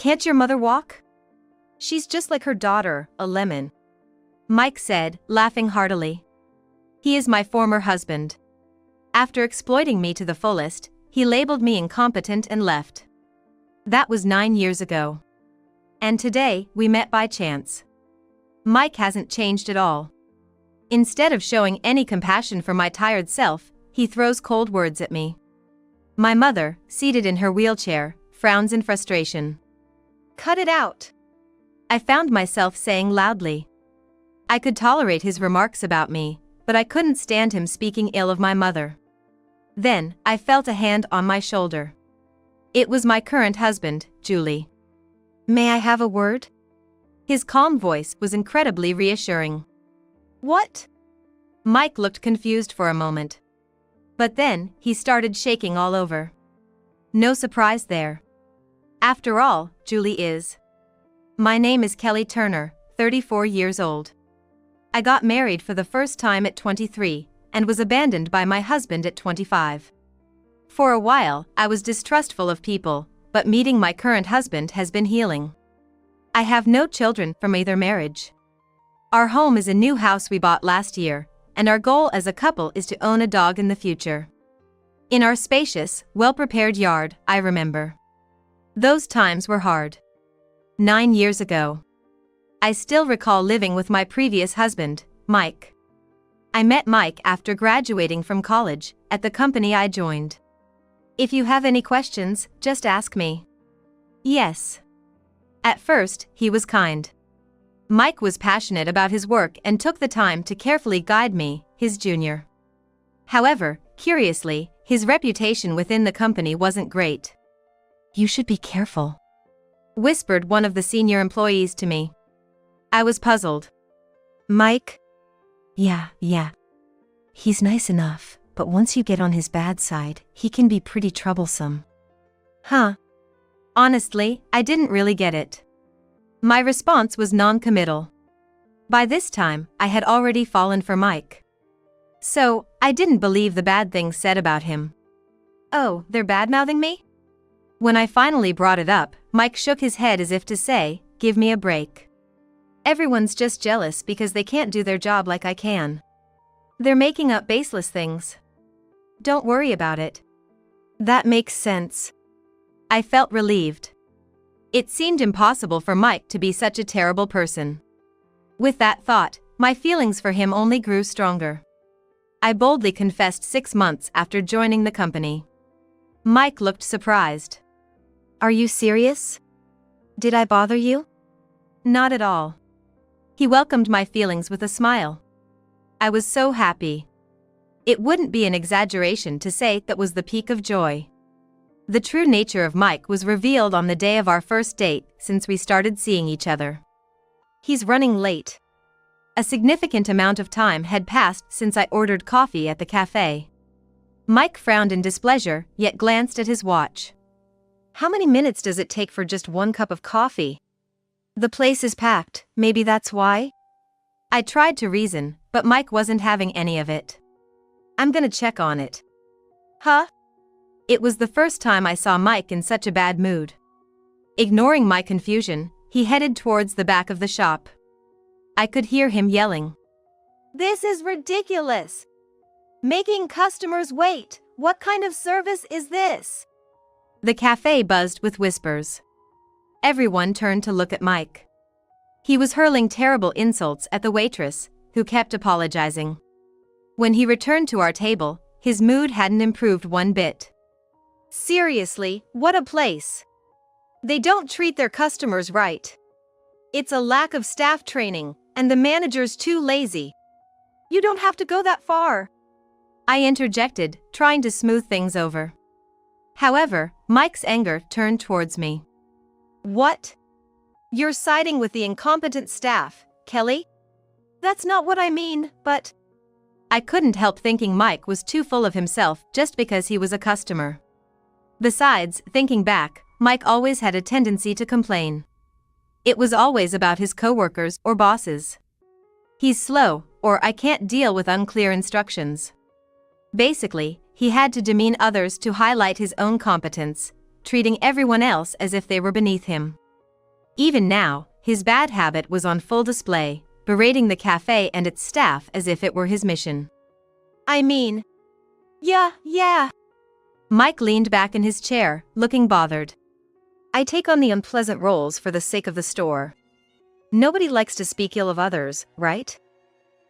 Can't your mother walk? She's just like her daughter, a lemon. Mike said, laughing heartily. He is my former husband. After exploiting me to the fullest, he labeled me incompetent and left. That was 9 years ago. And today, we met by chance. Mike hasn't changed at all. Instead of showing any compassion for my tired self, he throws cold words at me. My mother, seated in her wheelchair, frowns in frustration. Cut it out! I found myself saying loudly. I could tolerate his remarks about me, but I couldn't stand him speaking ill of my mother. Then, I felt a hand on my shoulder. It was my current husband, Julie. May I have a word? His calm voice was incredibly reassuring. What? Mike looked confused for a moment. But then, he started shaking all over. No surprise there. After all, Julie is. My name is Kelly Turner, 34 years old. I got married for the first time at 23, and was abandoned by my husband at 25. For a while, I was distrustful of people, but meeting my current husband has been healing. I have no children from either marriage. Our home is a new house we bought last year, and our goal as a couple is to own a dog in the future. In our spacious, well-prepared yard, I remember. Those times were hard. 9 years ago. I still recall living with my previous husband, Mike. I met Mike after graduating from college, at the company I joined. If you have any questions, just ask me. Yes. At first, he was kind. Mike was passionate about his work and took the time to carefully guide me, his junior. However, curiously, his reputation within the company wasn't great. You should be careful, whispered one of the senior employees to me. I was puzzled. Mike? Yeah. He's nice enough, but once you get on his bad side, he can be pretty troublesome. Huh. Honestly, I didn't really get it. My response was non-committal. By this time, I had already fallen for Mike. So, I didn't believe the bad things said about him. Oh, they're bad-mouthing me? When I finally brought it up, Mike shook his head as if to say, give me a break. Everyone's just jealous because they can't do their job like I can. They're making up baseless things. Don't worry about it. That makes sense. I felt relieved. It seemed impossible for Mike to be such a terrible person. With that thought, my feelings for him only grew stronger. I boldly confessed 6 months after joining the company. Mike looked surprised. Are you serious? Did I bother you? Not at all. He welcomed my feelings with a smile. I was so happy. It wouldn't be an exaggeration to say that was the peak of joy. The true nature of Mike was revealed on the day of our first date since we started seeing each other. He's running late. A significant amount of time had passed since I ordered coffee at the cafe. Mike frowned in displeasure, yet glanced at his watch. How many minutes does it take for just 1 cup of coffee? The place is packed, maybe that's why? I tried to reason, but Mike wasn't having any of it. I'm gonna check on it. Huh? It was the first time I saw Mike in such a bad mood. Ignoring my confusion, he headed towards the back of the shop. I could hear him yelling. This is ridiculous! Making customers wait! What kind of service is this? The cafe buzzed with whispers. Everyone turned to look at Mike. He was hurling terrible insults at the waitress, who kept apologizing. When he returned to our table, his mood hadn't improved one bit. Seriously, what a place! They don't treat their customers right. It's a lack of staff training, and the manager's too lazy. You don't have to go that far. I interjected, trying to smooth things over. However, Mike's anger turned towards me. What? You're siding with the incompetent staff, Kelly? That's not what I mean, but... I couldn't help thinking Mike was too full of himself just because he was a customer. Besides, thinking back, Mike always had a tendency to complain. It was always about his coworkers or bosses. He's slow, or I can't deal with unclear instructions. Basically, he had to demean others to highlight his own competence, treating everyone else as if they were beneath him. Even now, his bad habit was on full display, berating the cafe and its staff as if it were his mission. I mean, yeah. Mike leaned back in his chair, looking bothered. I take on the unpleasant roles for the sake of the store. Nobody likes to speak ill of others, right?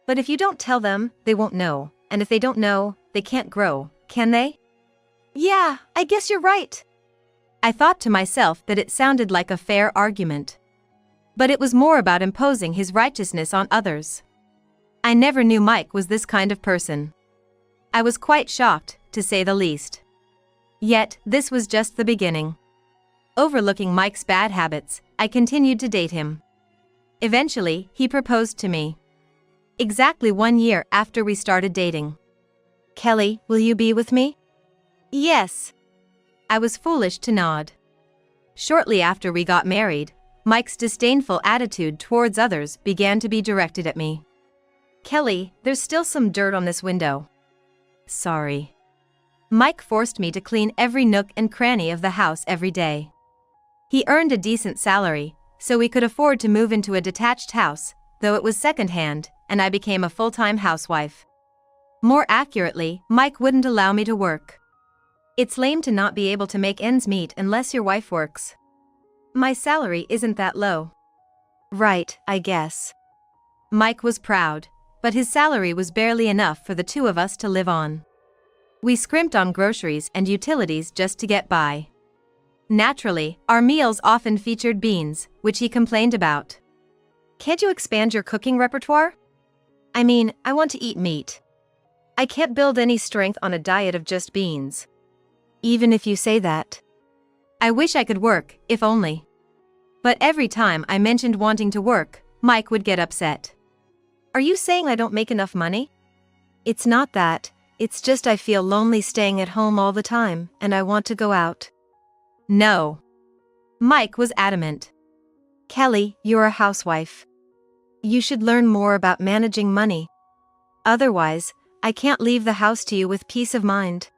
But if you don't tell them, they won't know, and if they don't know, they can't grow, can they? Yeah, I guess you're right. I thought to myself that it sounded like a fair argument. But it was more about imposing his righteousness on others. I never knew Mike was this kind of person. I was quite shocked, to say the least. Yet, this was just the beginning. Overlooking Mike's bad habits, I continued to date him. Eventually, he proposed to me. Exactly 1 year after we started dating. Kelly, will you be with me? Yes. I was foolish to nod. Shortly after we got married, Mike's disdainful attitude towards others began to be directed at me. Kelly, there's still some dirt on this window. Sorry. Mike forced me to clean every nook and cranny of the house every day. He earned a decent salary, so we could afford to move into a detached house, though it was second-hand, and I became a full-time housewife. More accurately, Mike wouldn't allow me to work. It's lame to not be able to make ends meet unless your wife works. My salary isn't that low. Right, I guess. Mike was proud, but his salary was barely enough for the two of us to live on. We scrimped on groceries and utilities just to get by. Naturally, our meals often featured beans, which he complained about. Can't you expand your cooking repertoire? I mean, I want to eat meat. I can't build any strength on a diet of just beans. Even if you say that. I wish I could work, if only. But every time I mentioned wanting to work, Mike would get upset. Are you saying I don't make enough money? It's not that, it's just I feel lonely staying at home all the time, and I want to go out. No. Mike was adamant. Kelly, you're a housewife. You should learn more about managing money. Otherwise, I can't leave the house to you with peace of mind.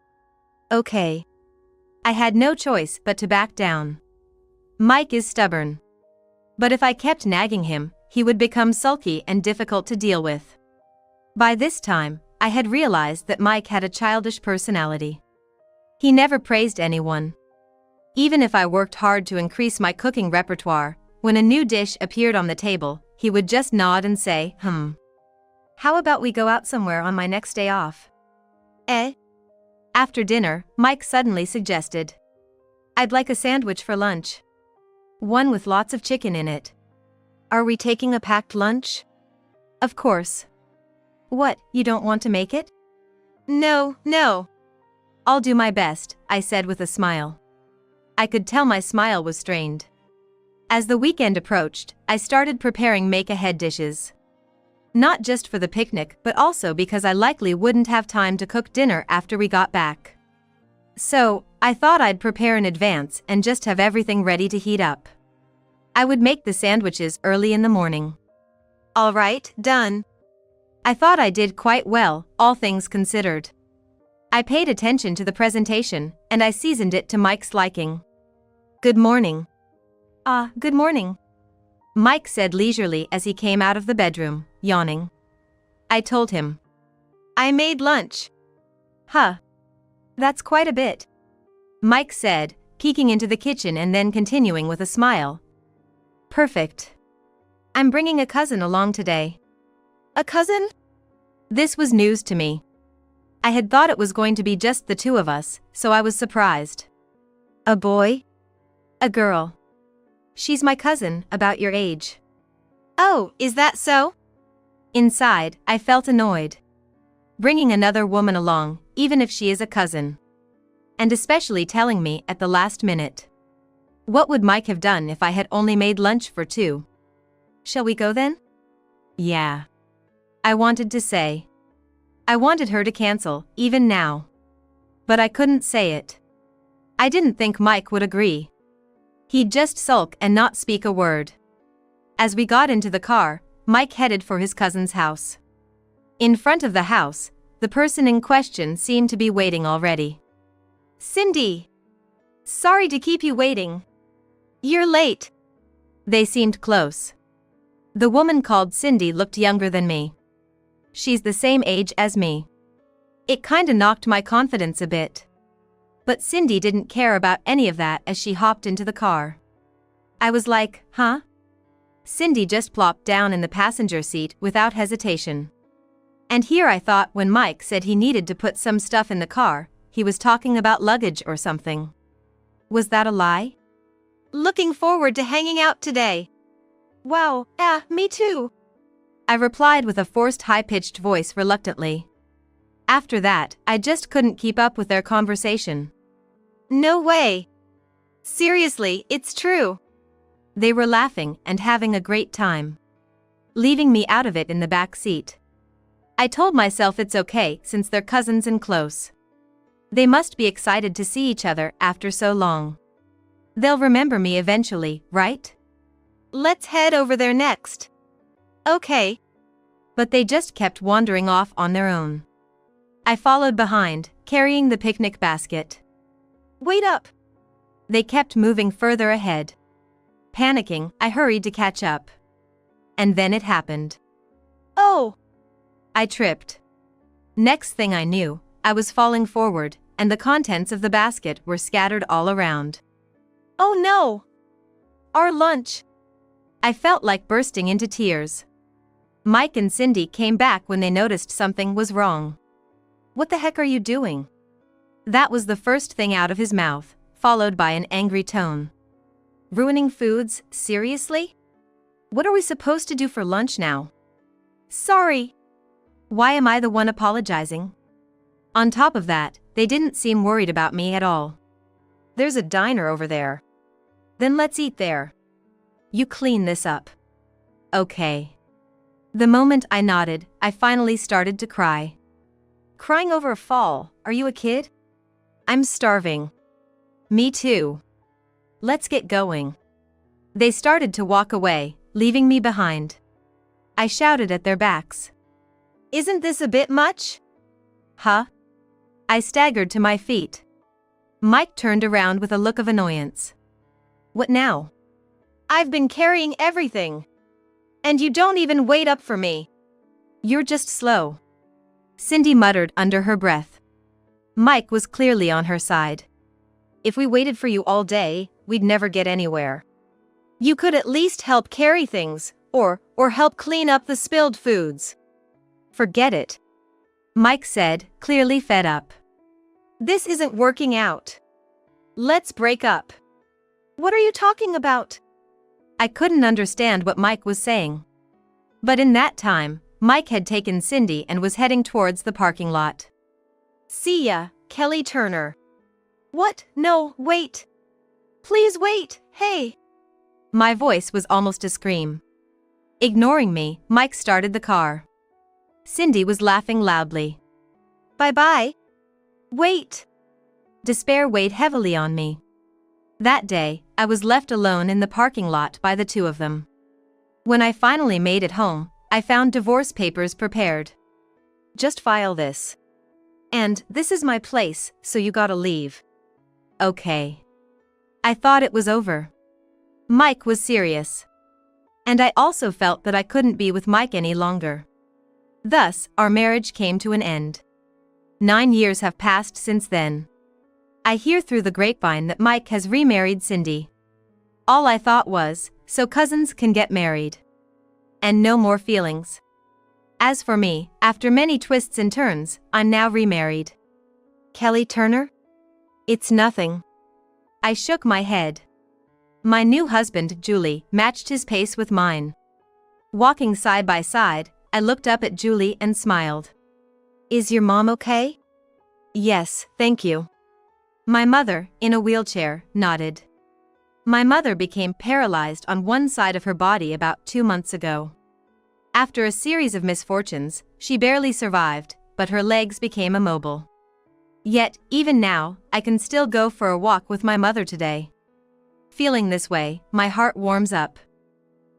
Okay. I had no choice but to back down. Mike is stubborn. But if I kept nagging him, he would become sulky and difficult to deal with. By this time, I had realized that Mike had a childish personality. He never praised anyone. Even if I worked hard to increase my cooking repertoire, when a new dish appeared on the table, he would just nod and say, How about we go out somewhere on my next day off? After dinner, Mike suddenly suggested. I'd like a sandwich for lunch. One with lots of chicken in it. Are we taking a packed lunch? Of course. What, you don't want to make it? No. I'll do my best, I said with a smile. I could tell my smile was strained. As the weekend approached, I started preparing make-ahead dishes. Not just for the picnic but also because I likely wouldn't have time to cook dinner after we got back. So, I thought I'd prepare in advance and just have everything ready to heat up. I would make the sandwiches early in the morning. All right, done. I thought I did quite well, all things considered. I paid attention to the presentation, and I seasoned it to Mike's liking. Good morning. Good morning. Mike said leisurely as he came out of the bedroom, yawning. I told him. I made lunch. Huh. That's quite a bit. Mike said, peeking into the kitchen and then continuing with a smile. Perfect. I'm bringing a cousin along today. A cousin? This was news to me. I had thought it was going to be just the two of us, so I was surprised. A boy? A girl. She's my cousin, about your age. Oh, is that so? Inside, I felt annoyed. Bringing another woman along, even if she is a cousin. And especially telling me at the last minute. What would Mike have done if I had only made lunch for two? Shall we go then? Yeah. I wanted to say. I wanted her to cancel, even now. But I couldn't say it. I didn't think Mike would agree. He'd just sulk and not speak a word. As we got into the car, Mike headed for his cousin's house. In front of the house, the person in question seemed to be waiting already. Cindy! Sorry to keep you waiting. You're late. They seemed close. The woman called Cindy looked younger than me. She's the same age as me. It kinda knocked my confidence a bit. But Cindy didn't care about any of that as she hopped into the car. I was like, huh? Cindy just plopped down in the passenger seat without hesitation. And here I thought when Mike said he needed to put some stuff in the car, he was talking about luggage or something. Was that a lie? Looking forward to hanging out today. Wow, me too. I replied with a forced high-pitched voice reluctantly. After that, I just couldn't keep up with their conversation. No way. Seriously, it's true. They were laughing and having a great time, leaving me out of it in the back seat. I told myself it's okay since they're cousins and close. They must be excited to see each other after so long. They'll remember me eventually, right? Let's head over there next. Okay. But they just kept wandering off on their own. I followed behind, carrying the picnic basket. Wait up. They kept moving further ahead. Panicking, I hurried to catch up. And then it happened. Oh! I tripped. Next thing I knew, I was falling forward, and the contents of the basket were scattered all around. Oh no! Our lunch! I felt like bursting into tears. Mike and Cindy came back when they noticed something was wrong. What the heck are you doing? That was the first thing out of his mouth, followed by an angry tone. Ruining foods, seriously? What are we supposed to do for lunch now? Sorry. Why am I the one apologizing? On top of that, they didn't seem worried about me at all. There's a diner over there. Then let's eat there. You clean this up. Okay. The moment I nodded, I finally started to cry. Crying over a fall, are you a kid? I'm starving. Me too. Let's get going. They started to walk away, leaving me behind. I shouted at their backs. Isn't this a bit much? Huh? I staggered to my feet. Mike turned around with a look of annoyance. What now? I've been carrying everything. And you don't even wait up for me. You're just slow. Cindy muttered under her breath. Mike was clearly on her side. If we waited for you all day, we'd never get anywhere. You could at least help carry things, or help clean up the spilled foods. Forget it. Mike said, clearly fed up. This isn't working out. Let's break up. What are you talking about? I couldn't understand what Mike was saying. But in that time, Mike had taken Cindy and was heading towards the parking lot. See ya, Kelly Turner. What? No, wait. Please wait, hey. My voice was almost a scream. Ignoring me, Mike started the car. Cindy was laughing loudly. Bye-bye. Wait. Despair weighed heavily on me. That day, I was left alone in the parking lot by the two of them. When I finally made it home, I found divorce papers prepared. Just file this. And this is my place, so you gotta leave. Okay. I thought it was over. Mike was serious. And I also felt that I couldn't be with Mike any longer. Thus, our marriage came to an end. 9 years have passed since then. I hear through the grapevine that Mike has remarried Cindy. All I thought was, so cousins can get married. And no more feelings. As for me, after many twists and turns, I'm now remarried. Kelly Turner? It's nothing. I shook my head. My new husband, Julie, matched his pace with mine. Walking side by side, I looked up at Julie and smiled. Is your mom okay? Yes, thank you. My mother, in a wheelchair, nodded. My mother became paralyzed on one side of her body about 2 months ago. After a series of misfortunes, she barely survived, but her legs became immobile. Yet, even now, I can still go for a walk with my mother today. Feeling this way, my heart warms up.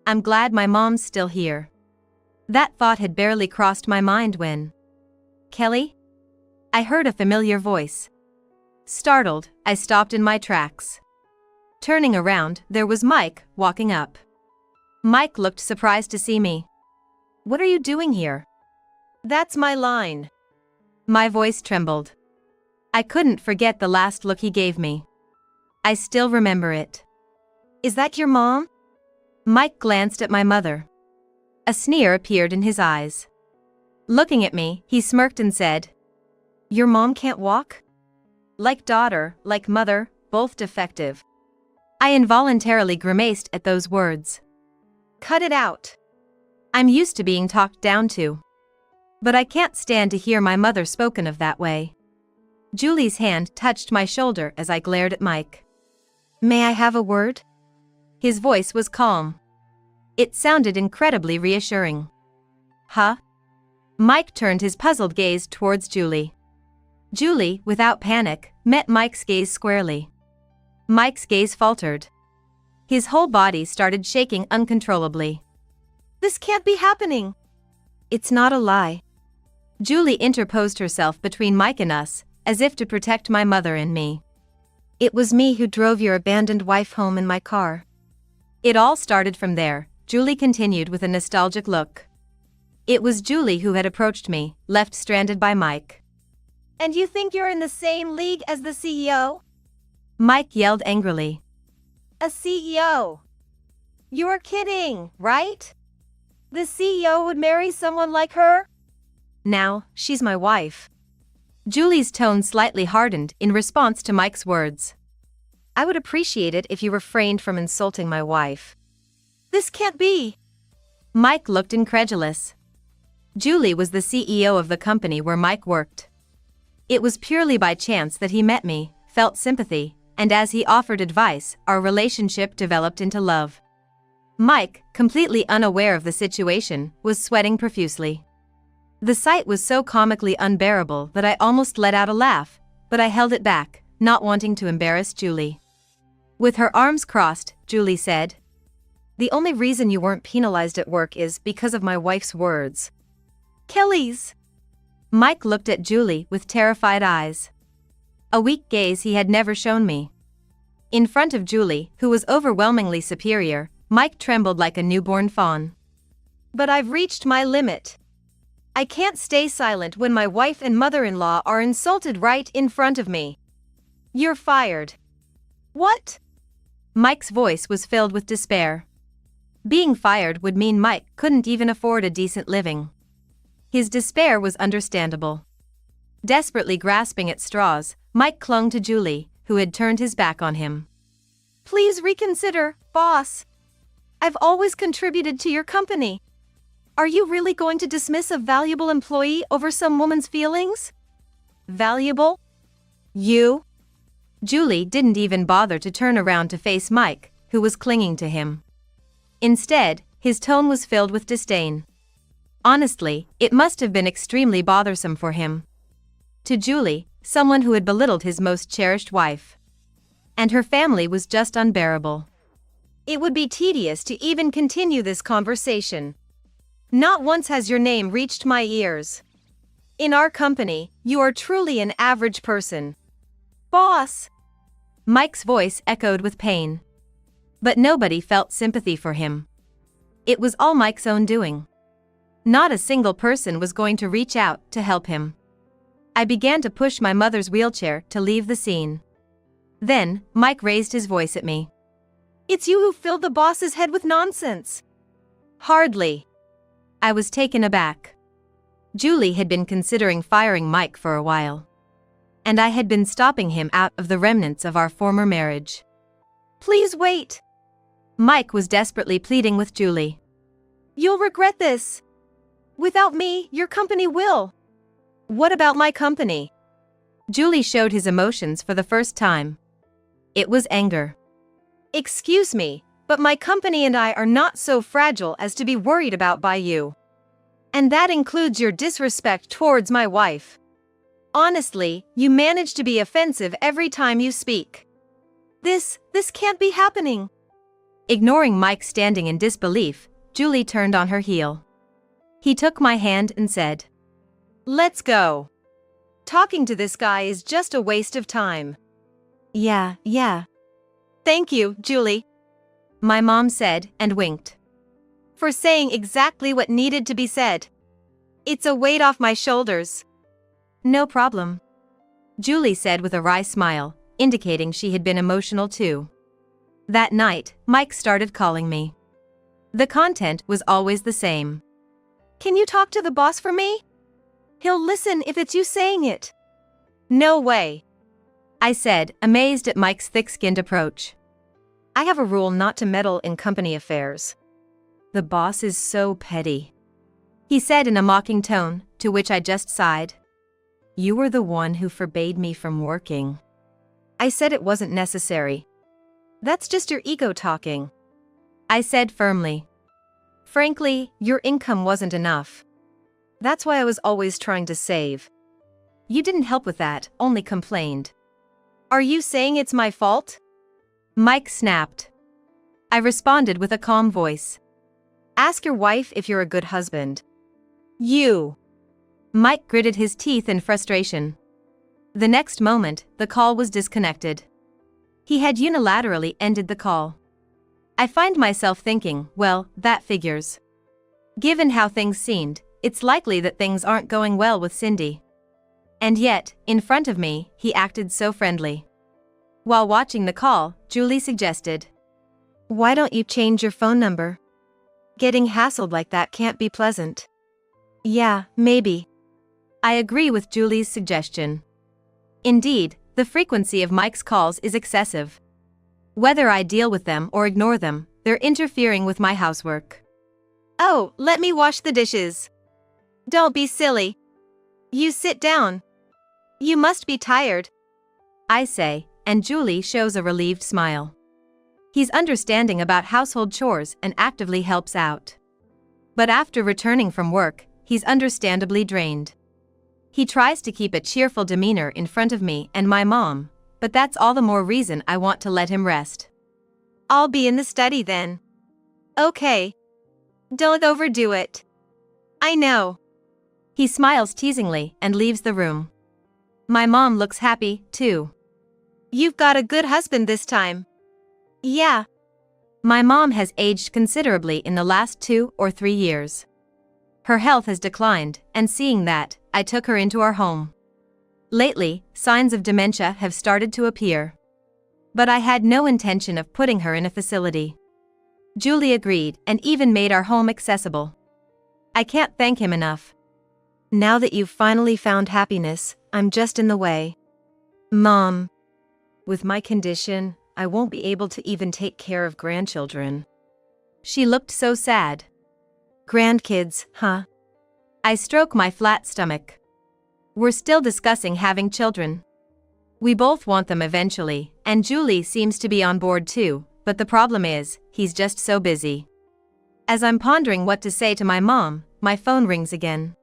I'm glad my mom's still here. That thought had barely crossed my mind when... Kelly? I heard a familiar voice. Startled, I stopped in my tracks. Turning around, there was Mike, walking up. Mike looked surprised to see me. "What are you doing here?" That's my line. My voice trembled. I couldn't forget the last look he gave me. I still remember it. Is that your mom? Mike glanced at my mother. A sneer appeared in his eyes. Looking at me, he smirked and said, Your mom can't walk? "Like daughter, like mother, both defective." I involuntarily grimaced at those words. Cut it out. I'm used to being talked down to. But I can't stand to hear my mother spoken of that way. Julie's hand touched my shoulder as I glared at Mike. May I have a word? His voice was calm. It sounded incredibly reassuring. Huh? Mike turned his puzzled gaze towards Julie. Julie, without panic, met Mike's gaze squarely. Mike's gaze faltered. His whole body started shaking uncontrollably. This can't be happening. It's not a lie. Julie interposed herself between Mike and us, as if to protect my mother and me. It was me who drove your abandoned wife home in my car. It all started from there, Julie continued with a nostalgic look. It was Julie who had approached me, left stranded by Mike. And you think you're in the same league as the CEO? Mike yelled angrily. A CEO? You're kidding, right? The CEO would marry someone like her? Now, she's my wife. Julie's tone slightly hardened in response to Mike's words. I would appreciate it if you refrained from insulting my wife. This can't be. Mike looked incredulous. Julie was the CEO of the company where Mike worked. It was purely by chance that he met me, felt sympathy, and as he offered advice, our relationship developed into love. Mike, completely unaware of the situation, was sweating profusely. The sight was so comically unbearable that I almost let out a laugh, but I held it back, not wanting to embarrass Julie. With her arms crossed, Julie said, The only reason you weren't penalized at work is because of my wife's words. Kelly's. Mike looked at Julie with terrified eyes. A weak gaze he had never shown me. In front of Julie, who was overwhelmingly superior, Mike trembled like a newborn fawn. But I've reached my limit. I can't stay silent when my wife and mother-in-law are insulted right in front of me. You're fired. What? Mike's voice was filled with despair. Being fired would mean Mike couldn't even afford a decent living. His despair was understandable. Desperately grasping at straws, Mike clung to Julie, who had turned his back on him. Please reconsider, boss. I've always contributed to your company. Are you really going to dismiss a valuable employee over some woman's feelings? Valuable? You? Julie didn't even bother to turn around to face Mike, who was clinging to him. Instead, his tone was filled with disdain. Honestly, it must have been extremely bothersome for him. To Julie, someone who had belittled his most cherished wife. And her family was just unbearable. It would be tedious to even continue this conversation. Not once has your name reached my ears. In our company, you are truly an average person. Boss! Mike's voice echoed with pain. But nobody felt sympathy for him. It was all Mike's own doing. Not a single person was going to reach out to help him. I began to push my mother's wheelchair to leave the scene. Then, Mike raised his voice at me. It's you who filled the boss's head with nonsense. Hardly. I was taken aback. Julie had been considering firing Mike for a while. And I had been stopping him out of the remnants of our former marriage. Please wait. Mike was desperately pleading with Julie. You'll regret this. Without me, your company will. What about my company? Julie showed his emotions for the first time. It was anger. Excuse me, but my company and I are not so fragile as to be worried about by you. And that includes your disrespect towards my wife. Honestly, you manage to be offensive every time you speak. This can't be happening. Ignoring Mike standing in disbelief, Julie turned on her heel. He took my hand and said, Let's go. Talking to this guy is just a waste of time. Yeah. Thank you, Julie. My mom said and winked. For saying exactly what needed to be said. It's a weight off my shoulders. No problem, Julie said with a wry smile, indicating she had been emotional too. That night, Mike started calling me. The content was always the same. Can you talk to the boss for me? He'll listen if it's you saying it. No way, I said, amazed at Mike's thick-skinned approach. I have a rule not to meddle in company affairs. The boss is so petty, he said in a mocking tone, to which I just sighed. You were the one who forbade me from working. I said it wasn't necessary. That's just your ego talking, I said firmly. Frankly, your income wasn't enough. That's why I was always trying to save. You didn't help with that, only complained. Are you saying it's my fault? Mike snapped. I responded with a calm voice. Ask your wife if you're a good husband. You. Mike gritted his teeth in frustration. The next moment, the call was disconnected. He had unilaterally ended the call. I find myself thinking, well, that figures. Given how things seemed, it's likely that things aren't going well with Cindy. And yet, in front of me, he acted so friendly. While watching the call, Julie suggested, why don't you change your phone number? Getting hassled like that can't be pleasant. Yeah, maybe. I agree with Julie's suggestion. Indeed, the frequency of Mike's calls is excessive. Whether I deal with them or ignore them, they're interfering with my housework. Oh, let me wash the dishes. Don't be silly. You sit down. You must be tired, I say, and Julie shows a relieved smile. He's understanding about household chores and actively helps out. But after returning from work, he's understandably drained. He tries to keep a cheerful demeanor in front of me and my mom, but that's all the more reason I want to let him rest. I'll be in the study then. Okay. Don't overdo it. I know. He smiles teasingly and leaves the room. My mom looks happy, too. You've got a good husband this time. Yeah. My mom has aged considerably in the last 2 or 3 years. Her health has declined, and seeing that, I took her into our home. Lately, signs of dementia have started to appear. But I had no intention of putting her in a facility. Julie agreed and even made our home accessible. I can't thank him enough. Now that you've finally found happiness, I'm just in the way. Mom. With my condition, I won't be able to even take care of grandchildren. She looked so sad. Grandkids, huh? I stroke my flat stomach. We're still discussing having children. We both want them eventually, and Julie seems to be on board too, but the problem is, he's just so busy. As I'm pondering what to say to my mom, my phone rings again.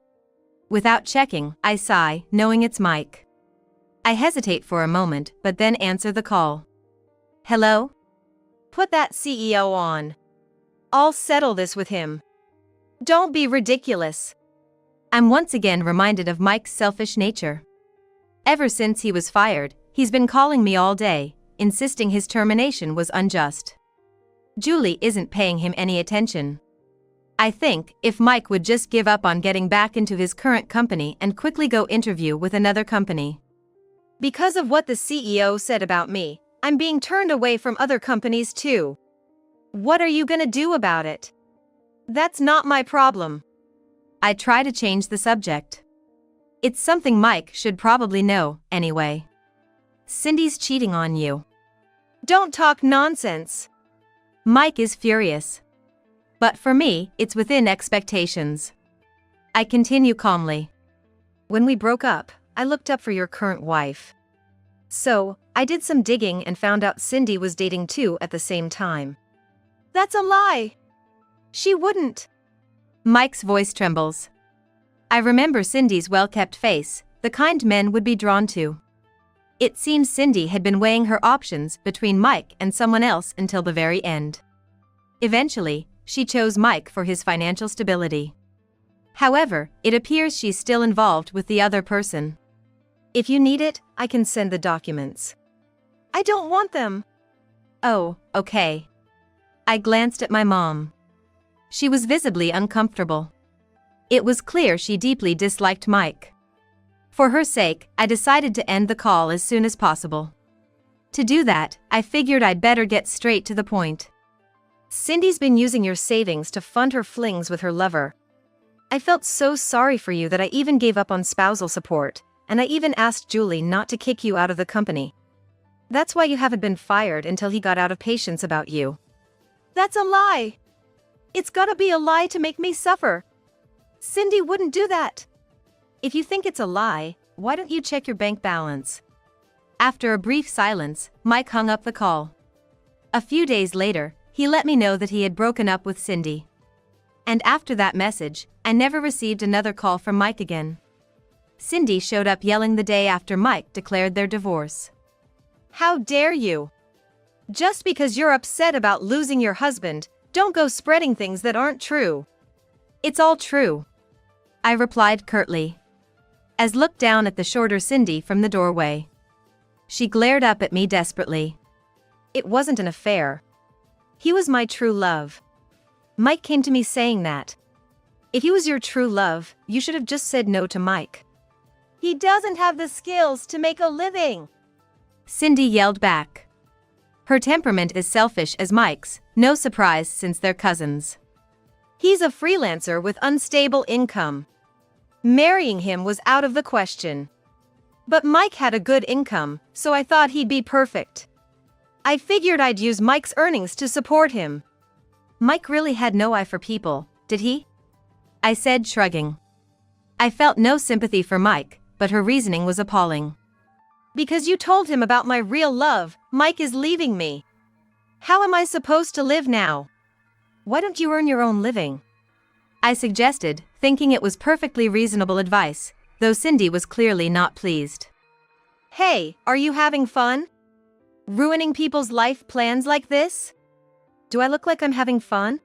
Without checking, I sigh, knowing it's Mike. I hesitate for a moment, but then answer the call. Hello? Put that CEO on. I'll settle this with him. Don't be ridiculous. I'm once again reminded of Mike's selfish nature. Ever since he was fired, he's been calling me all day, insisting his termination was unjust. Julie isn't paying him any attention. I think, if Mike would just give up on getting back into his current company and quickly go interview with another company. Because of what the CEO said about me, I'm being turned away from other companies too. What are you gonna do about it? That's not my problem. I try to change the subject. It's something Mike should probably know, anyway. Cindy's cheating on you. Don't talk nonsense. Mike is furious. But for me, it's within expectations. I continue calmly. When we broke up, I looked up for your current wife. So, I did some digging and found out Cindy was dating 2 at the same time. That's a lie. She wouldn't. Mike's voice trembles. I remember Cindy's well-kept face, the kind men would be drawn to. It seems Cindy had been weighing her options between Mike and someone else until the very end. Eventually, she chose Mike for his financial stability. However, it appears she's still involved with the other person. If you need it, I can send the documents. I don't want them. Oh, okay. I glanced at my mom. She was visibly uncomfortable. It was clear she deeply disliked Mike. For her sake, I decided to end the call as soon as possible. To do that, I figured I'd better get straight to the point. Cindy's been using your savings to fund her flings with her lover. I felt so sorry for you that I even gave up on spousal support, and I even asked Julie not to kick you out of the company. That's why you haven't been fired until he got out of patience about you. That's a lie. It's gotta be a lie to make me suffer. Cindy wouldn't do that. If you think it's a lie, why don't you check your bank balance? After a brief silence, Mike hung up the call. A few days later, he let me know that he had broken up with Cindy. And after that message, I never received another call from Mike again. Cindy showed up yelling the day after Mike declared their divorce. How dare you? Just because you're upset about losing your husband, don't go spreading things that aren't true. It's all true, I replied curtly. As looked down at the shorter Cindy from the doorway. She glared up at me desperately. It wasn't an affair. He was my true love. Mike came to me saying that. If he was your true love, you should have just said no to Mike. He doesn't have the skills to make a living, Cindy yelled back. Her temperament is selfish as Mike's, no surprise since they're cousins. He's a freelancer with unstable income. Marrying him was out of the question. But Mike had a good income, so I thought he'd be perfect. I figured I'd use Mike's earnings to support him. Mike really had no eye for people, did he? I said, shrugging. I felt no sympathy for Mike, but her reasoning was appalling. Because you told him about my real love, Mike is leaving me. How am I supposed to live now? Why don't you earn your own living? I suggested, thinking it was perfectly reasonable advice, though Cindy was clearly not pleased. Hey, are you having fun? Ruining people's life plans like this? Do I look like I'm having fun?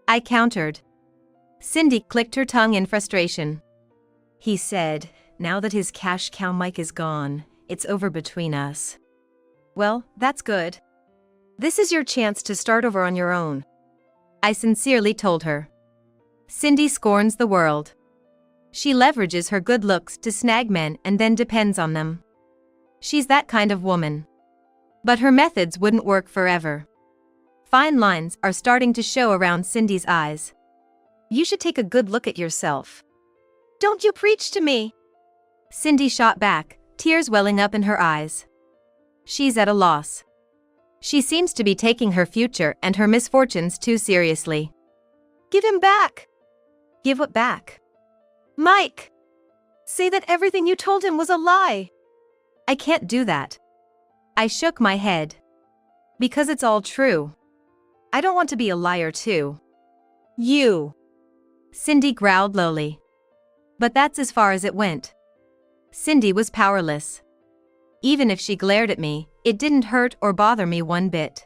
I countered. Cindy clicked her tongue in frustration. He said, now that his cash cow Mike is gone, it's over between us. Well, that's good. This is your chance to start over on your own. I sincerely told her. Cindy scorns the world. She leverages her good looks to snag men and then depends on them. She's that kind of woman. But her methods wouldn't work forever. Fine lines are starting to show around Cindy's eyes. You should take a good look at yourself. Don't you preach to me, Cindy shot back, tears welling up in her eyes. She's at a loss. She seems to be taking her future and her misfortunes too seriously. Give him back. Give what back? Mike! Say that everything you told him was a lie. I can't do that. I shook my head. Because it's all true. I don't want to be a liar too. You. Cindy growled lowly. But that's as far as it went. Cindy was powerless. Even if she glared at me, it didn't hurt or bother me one bit.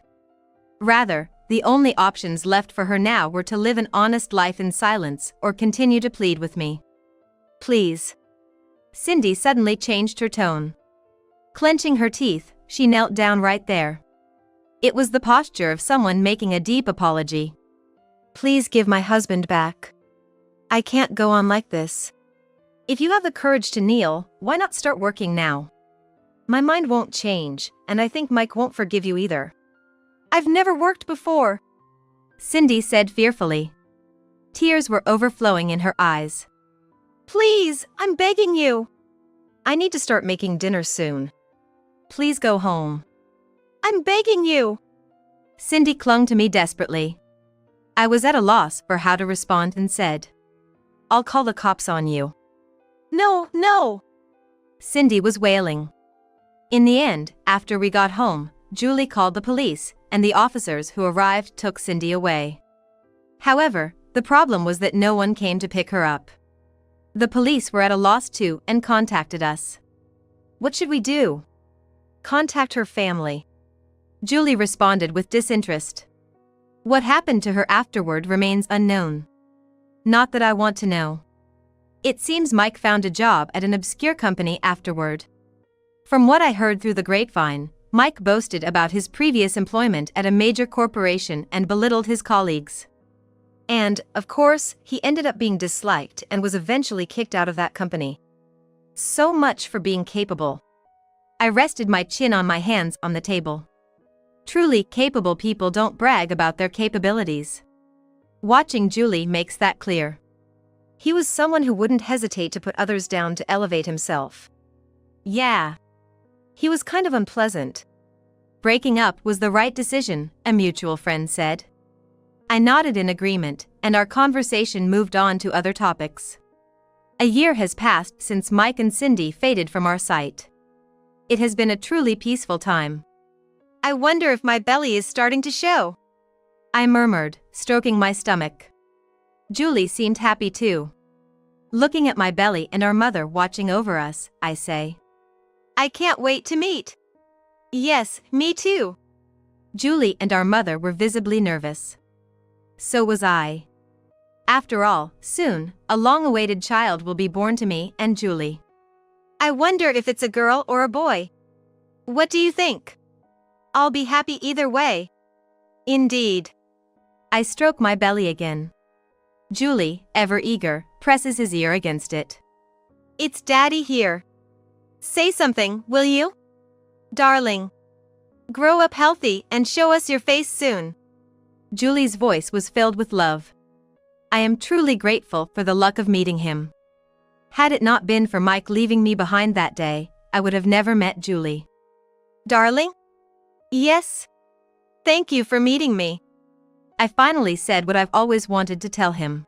Rather, the only options left for her now were to live an honest life in silence or continue to plead with me. Please. Cindy suddenly changed her tone. Clenching her teeth, she knelt down right there. It was the posture of someone making a deep apology. Please give my husband back. I can't go on like this. If you have the courage to kneel, why not start working now? My mind won't change, and I think Mike won't forgive you either. I've never worked before, Cindy said fearfully. Tears were overflowing in her eyes. Please, I'm begging you. I need to start making dinner soon. Please go home. I'm begging you. Cindy clung to me desperately. I was at a loss for how to respond and said, I'll call the cops on you. No, no. Cindy was wailing. In the end, after we got home, Julie called the police, and the officers who arrived took Cindy away. However, the problem was that no one came to pick her up. The police were at a loss too and contacted us. What should we do? Contact her family. Julie responded with disinterest. What happened to her afterward remains unknown. Not that I want to know. It seems Mike found a job at an obscure company afterward. From what I heard through the grapevine, Mike boasted about his previous employment at a major corporation and belittled his colleagues. And, of course, he ended up being disliked and was eventually kicked out of that company. So much for being capable. I rested my chin on my hands on the table. Truly capable people don't brag about their capabilities. Watching Julie makes that clear. He was someone who wouldn't hesitate to put others down to elevate himself. Yeah. He was kind of unpleasant. Breaking up was the right decision, a mutual friend said. I nodded in agreement, and our conversation moved on to other topics. A year has passed since Mike and Cindy faded from our sight. It has been a truly peaceful time. I wonder if my belly is starting to show, I murmured, stroking my stomach. Julie seemed happy too. Looking at my belly and our mother watching over us, I say. I can't wait to meet. Yes, me too. Julie and our mother were visibly nervous. So was I. After all, soon, a long-awaited child will be born to me and Julie. I wonder if it's a girl or a boy. What do you think? I'll be happy either way. Indeed. I stroke my belly again. Julie, ever eager, presses his ear against it. It's Daddy here. Say something, will you? Darling. Grow up healthy and show us your face soon. Julie's voice was filled with love. I am truly grateful for the luck of meeting him. Had it not been for Mike leaving me behind that day, I would have never met Julie. Darling? Yes. Thank you for meeting me. I finally said what I've always wanted to tell him.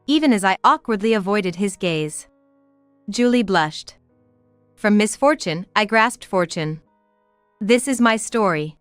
Even as I awkwardly avoided his gaze. Julie blushed. From misfortune, I grasped fortune. This is my story.